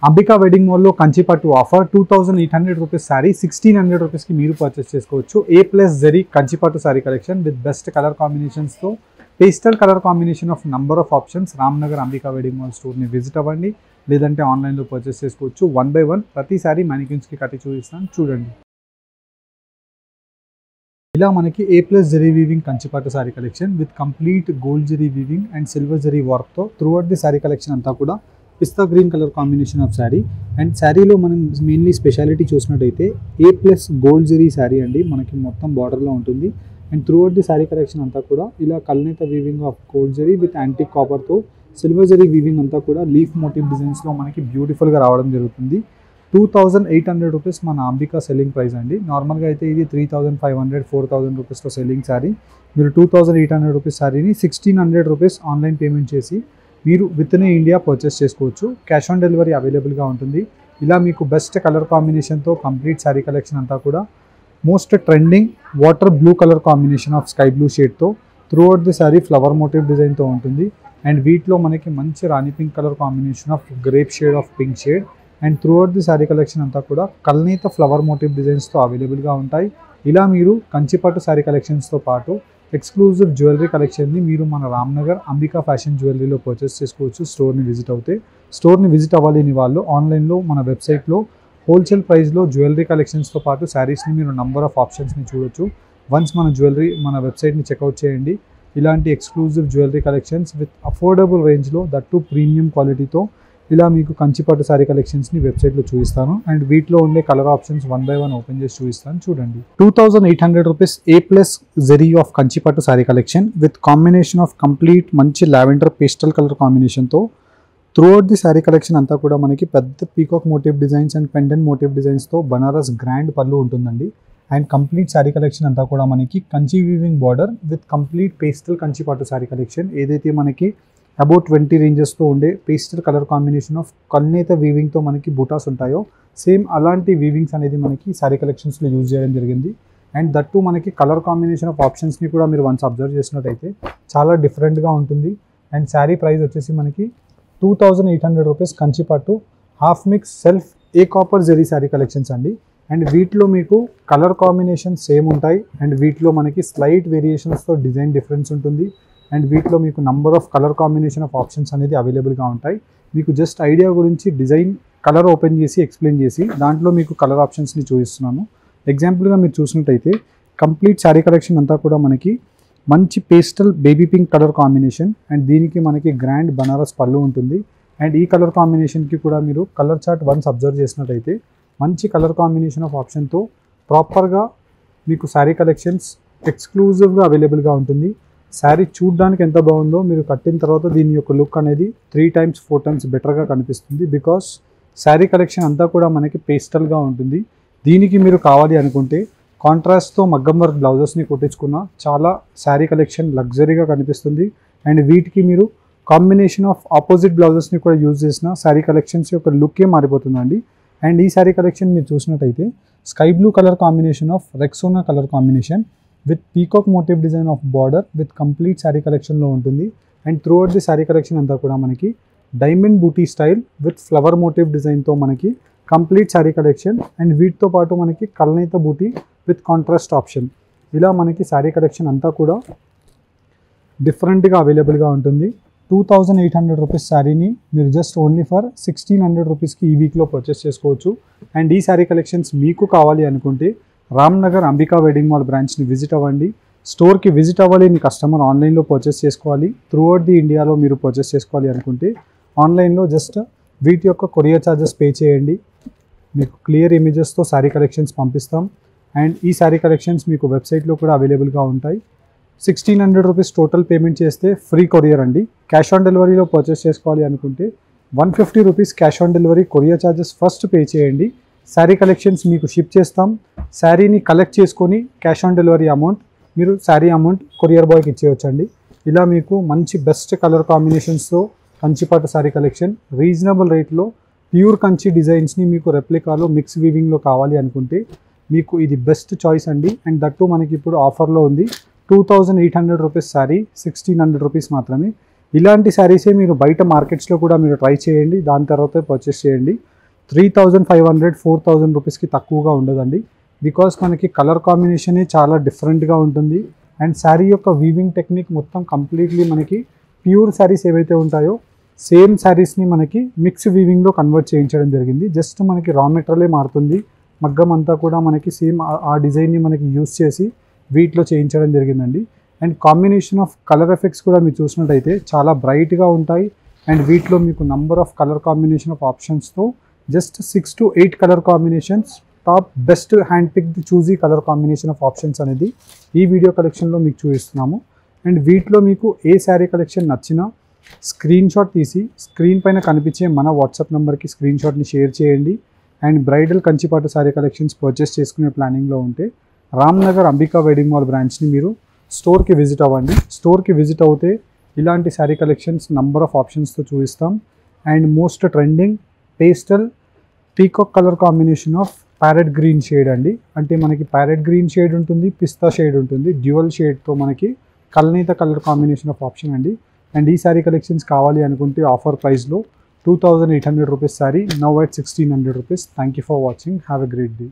Ambika wedding మాల్లో కంచిపట్టు offer 2800 rupees sari 1600 రూపీస్కి మీరు పర్చేస్ చేసుకోవచ్చు. A+ జరీ కంచిపట్టు sari collection with best colour కాంబినేషన్స్తో pastel colour combination of number of options. Ramnagar Ambika wedding mall స్టోర్ని విజిట్ అవ్వండి, లేదంటే ఆన్లైన్లో పర్చేస్ చేసుకోవచ్చు. 1 by 1 ప్రతి శారీ మ్యానిక్యూన్స్కి కట్టి చూపిస్తాను, చూడండి. ఇలా మనకి A+ జరీ వీవింగ్ కంచిపట్టు sari collection with complete gold zari weaving and silver zari వర్క్తో త్రూఅవుట్ ది శారీ కలెక్షన్ అంతా కూడా పిస్తా green colour combination of sari. And శారీలో మనం మెయిన్లీ స్పెషాలిటీ చూసినట్టయితే A+ గోల్డ్ జరీ శారీ అండి, మనకి మొత్తం బార్డర్లో ఉంటుంది. And throughout the sari collection అంతా కూడా ఇలా కల్నేత weaving of gold zari with antique కాపర్తో సిల్వర్ జరీ వీవింగ్ అంతా కూడా లీఫ్ మోటివ్ డిజైన్స్లో మనకి బ్యూటిఫుల్గా రావడం జరుగుతుంది. 2800 రూపీస్ మన అంబికా సెల్లింగ్ ప్రైస్ అండి. నార్మల్గా అయితే ఇది 3500 4000 రూపీస్లో సెల్లింగ్ శారీ. మీరు 2800 రూపీస్ శారీని 1600 రూపీస్ ఆన్లైన్ పేమెంట్ చేసి మీరు విత్ ఇన్ ఇండియా పర్చేస్ చేసుకోవచ్చు. క్యాష్ ఆన్ డెలివరీ అవైలబుల్గా ఉంటుంది. ఇలా మీకు బెస్ట్ కలర్ కాంబినేషన్తో కంప్లీట్ శారీ కలెక్షన్ అంతా కూడా most trending water blue colour combination of sky blue షేడ్తో throughout the sari flower motif డిజైన్తో ఉంటుంది. అండ్ వీటిలో మనకి మంచి రాణి pink colour combination of grape shade of pink shade. And throughout the sari collection అంతా కూడా కల్నేత ఫ్లవర్ మోటివ్ డిజైన్స్తో అవైలబుల్గా ఉంటాయి. ఇలా మీరు కంచిపట్టు శారీ కలెక్షన్స్తో పాటు ఎక్స్క్లూజివ్ జ్యువెలరీ కలెక్షన్ని మీరు మన రామ్నగర్ అంబికా ఫ్యాషన్ జ్యువెలరీలో పర్చేస్ చేసుకోవచ్చు. స్టోర్ని విజిట్ అవుతే స్టోర్ని విజిట్ అవ్వలేని వాళ్ళు ఆన్లైన్లో మన వెబ్సైట్లో హోల్సేల్ ప్రైస్లో జ్యువెలరీ కలెక్షన్స్తో పాటు శారీస్ని మీరు నంబర్ ఆఫ్ ఆప్షన్స్ని చూడొచ్చు. వన్స్ మన వెబ్సైట్ని చెక్అవుట్ చేయండి. ఇలాంటి exclusive jewellery collections with affordable రేంజ్లో దట్టు ప్రీమియం క్వాలిటీతో ఇలా మీకు కంచిపట్టు శారీ కలెక్షన్స్ని వెబ్సైట్లో చూపిస్తాను. అండ్ వీటిలో ఉండే కలర్ ఆప్షన్స్ 1 by 1 ఓపెన్ చేసి చూపిస్తాను, చూడండి. 2800 రూపీస్ A+ జరీ ఆఫ్ కంచిపట్టు sari collection with combination of complete మంచి లావెండర్ పేస్టల్ కలర్ కాంబినేషన్తో త్రూఅవుట్ ది శారీ కలెక్షన్ అంతా కూడా మనకి పెద్ద peacock motif designs and pendant motif డిజైన్స్తో బనారస్ గ్రాండ్ పళ్ళు ఉంటుందండి. అండ్ కంప్లీట్ శారీ కలెక్షన్ అంతా కూడా మనకి Kanchi weaving border with complete pastel కంచిపట్టు శారీ కలెక్షన్. ఏదైతే మనకి అబౌట్ 20 రేంజెస్తో ఉండే పేస్టల్ కలర్ కాంబినేషన్ ఆఫ్ కల్నేత వీవింగ్తో మనకి బూటాస్ ఉంటాయో సేమ్ అలాంటి వీవింగ్స్ అనేది మనకి శారీ కలెక్షన్స్లో యూజ్ చేయడం జరిగింది. అండ్ దట్టు మనకి కలర్ కాంబినేషన్ ఆఫ్ ఆప్షన్స్ని కూడా మీరు వన్స్ అబ్జర్వ్ చేసినట్టయితే చాలా డిఫరెంట్గా ఉంటుంది. అండ్ శారీ ప్రైస్ వచ్చేసి మనకి 2800 రూపీస్ కంచిపట్టు హాఫ్ మిక్స్ సెల్ఫ్ ఏ కాపర్ జరీ శారీ కలెక్షన్స్ అండి. అండ్ వీటిలో మీకు కలర్ కాంబినేషన్ సేమ్ ఉంటాయి. అండ్ వీటిలో మనకి స్లైట్ వేరియేషన్స్తో డిజైన్ డిఫరెన్స్ ఉంటుంది. అండ్ వీటిలో మీకు number of colour combination of options అనేది అవైలబుల్గా ఉంటాయి. మీకు జస్ట్ ఐడియా గురించి డిజైన్ కలర్ ఓపెన్ చేసి ఎక్స్ప్లెయిన్ చేసి దాంట్లో మీకు కలర్ ఆప్షన్స్ని చూపిస్తున్నాను. ఎగ్జాంపుల్గా మీరు చూసినట్టయితే కంప్లీట్ శారీ కలెక్షన్ అంతా కూడా మనకి మంచి pastel baby pink colour combination. And దీనికి మనకి గ్రాండ్ బనారస్ పళ్ళు ఉంటుంది. అండ్ ఈ కలర్ కాంబినేషన్కి కూడా మీరు కలర్ చార్ట్ వన్స్ అబ్జర్వ్ చేసినట్టయితే మంచి కలర్ కాంబినేషన్ ఆఫ్ ఆప్షన్తో ప్రాపర్గా మీకు శారీ కలెక్షన్స్ ఎక్స్క్లూజివ్గా అవైలబుల్గా ఉంటుంది. శారీ చూడడానికి ఎంత బాగుందో మీరు కట్టిన తర్వాత దీని యొక్క లుక్ అనేది 3 times 4 times బెటర్గా కనిపిస్తుంది. బికాస్ శారీ కలెక్షన్ అంతా కూడా మనకి పేస్టల్గా ఉంటుంది. దీనికి మీరు కావాలి అనుకుంటే కాంట్రాస్ట్తో మగ్గం వర్క్ బ్లౌజెస్ని కుట్టించుకున్న చాలా శారీ కలెక్షన్ లగ్జరీగా కనిపిస్తుంది. అండ్ వీటికి మీరు కాంబినేషన్ ఆఫ్ ఆపోజిట్ బ్లౌజెస్ని కూడా యూజ్ చేసిన శారీ కలెక్షన్స్ యొక్క లుక్కే మారిపోతుందండి. అండ్ ఈ శారీ కలెక్షన్ మీరు చూసినట్టయితే sky blue colour combination of Rexona colour combination with peacock motif design of border with complete శారీ కలెక్షన్లో ఉంటుంది. And throughout the sari collection అంతా కూడా మనకి diamond buti style with flower motif డిజైన్తో మనకి కంప్లీట్ శారీ కలెక్షన్. అండ్ వీటితో పాటు మనకి కల్నేత బూటీ విత్ కాంట్రాస్ట్ ఆప్షన్. ఇలా మనకి శారీ కలెక్షన్ అంతా కూడా డిఫరెంట్గా అవైలబుల్గా ఉంటుంది. 2800 రూపీస్ శారీని మీరు జస్ట్ ఓన్లీ ఫర్ 1600 రూపీస్కి ఈ వీక్లో పర్చేస్ చేసుకోవచ్చు. అండ్ ఈ శారీ కలెక్షన్స్ మీకు కావాలి అనుకుంటే రామ్నగర్ అంబికా వెడ్డింగ్ మాల్ బ్రాంచ్ని విజిట్ అవ్వండి. స్టోర్కి విజిట్ అవ్వలేని కస్టమర్ ఆన్లైన్లో పర్చేస్ చేసుకోవాలి. త్రూఅవుట్ ది ఇండియాలో మీరు పర్చేస్ చేసుకోవాలి అనుకుంటే ఆన్లైన్లో జస్ట్ వీటి యొక్క కొరియర్ ఛార్జెస్ పే చేయండి. మీకు క్లియర్ ఇమేజెస్తో శారీ కలెక్షన్స్ పంపిస్తాం. అండ్ ఈ శారీ కలెక్షన్స్ మీకు వెబ్సైట్లో కూడా అవైలబుల్గా ఉంటాయి. 1600 రూపీస్ టోటల్ పేమెంట్ చేస్తే ఫ్రీ కొరియర్ అండి. క్యాష్ ఆన్ డెలివరీలో పర్చేస్ చేసుకోవాలి అనుకుంటే 150 rupees cash on delivery courier charges first pay చేయండి. శారీ కలెక్షన్స్ మీకు షిప్ చేస్తాం. శారీని కలెక్ట్ చేసుకొని క్యాష్ ఆన్ డెలివరీ అమౌంట్ మీరు శారీ అమౌంట్ కొరియర్ బాయ్కి ఇచ్చేయచ్చండి. ఇలా మీకు మంచి బెస్ట్ కలర్ కాంబినేషన్స్తో కంచిపట్టు శారీ కలెక్షన్ రీజనబుల్ రేట్లో ప్యూర్ కంచి డిజైన్స్ని మీకు రెప్లికాలో మిక్స్ వీవింగ్లో కావాలి అనుకుంటే మీకు ఇది బెస్ట్ చాయిస్ అండి. అండ్ దట్టు మనకి ఇప్పుడు ఆఫర్లో ఉంది. 2800 రూపీస్ శారీ 1600 రూపీస్ మాత్రమే. ఇలాంటి శారీసే మీరు బయట మార్కెట్స్లో కూడా మీరు ట్రై చేయండి, దాని తర్వాత పర్చేస్ చేయండి. 3,500 4,000 రూపీస్కి తక్కువగా ఉండదండి. బికాస్ మనకి కలర్ కాంబినేషన్ చాలా డిఫరెంట్గా ఉంటుంది. అండ్ శారీ యొక్క వీవింగ్ టెక్నిక్ మొత్తం కంప్లీట్లీ మనకి ప్యూర్ శారీస్ ఏవైతే ఉంటాయో సేమ్ శారీస్ని మనకి మిక్స్ వీవింగ్లో కన్వర్ట్ చేయించడం జరిగింది. జస్ట్ మనకి రా మెటీరియలే మారుతుంది, మగ్గం అంతా కూడా మనకి సేమ్ ఆ డిజైన్ని మనకి యూస్ చేసి వీటిలో చేయించడం జరిగిందండి. And combination of colour effects కూడా మీరు చూసినట్టయితే చాలా బ్రైట్గా ఉంటాయి. అండ్ వీటిలో మీకు number of colour combination of ఆప్షన్స్తో just 6 to 8 colour combinations, top best hand picked choosy colour combination of options అనేది ఈ వీడియో కలెక్షన్లో మీకు చూపిస్తున్నాము. అండ్ వీటిలో మీకు ఏ శారీ కలెక్షన్ నచ్చినా స్క్రీన్ షాట్ తీసి స్క్రీన్ పైన కనిపించే మన వాట్సాప్ నెంబర్కి స్క్రీన్ షాట్ని షేర్ చేయండి. అండ్ బ్రైడల్ కంచిపాటు శారీ కలెక్షన్స్ పర్చేస్ చేసుకునే ప్లానింగ్లో ఉంటే రామ్నగర్ అంబికా వెడ్డింగ్ మాల్ బ్రాంచ్ని మీరు స్టోర్కి విజిట్ అవ్వండి. స్టోర్కి విజిట్ అవుతే ఇలాంటి శారీ కలెక్షన్స్ నంబర్ ఆఫ్ ఆప్షన్స్తో చూపిస్తాం. And most trending pastel peacock colour combination of parrot green shade అండి. అంటే మనకి ప్యారెట్ గ్రీన్ షేడ్ ఉంటుంది, పిస్తా షేడ్ ఉంటుంది, డ్యూయల్ షేడ్తో మనకి కల్నేత కలర్ కాంబినేషన్ ఆఫ్ ఆప్షన్ అండి. అండ్ ఈ శారీ కలెక్షన్స్ కావాలి అనుకుంటే ఆఫర్ ప్రైస్లో 2,800 rupees sari, now at 1,600 rupees. Thank you for watching. Have a great day.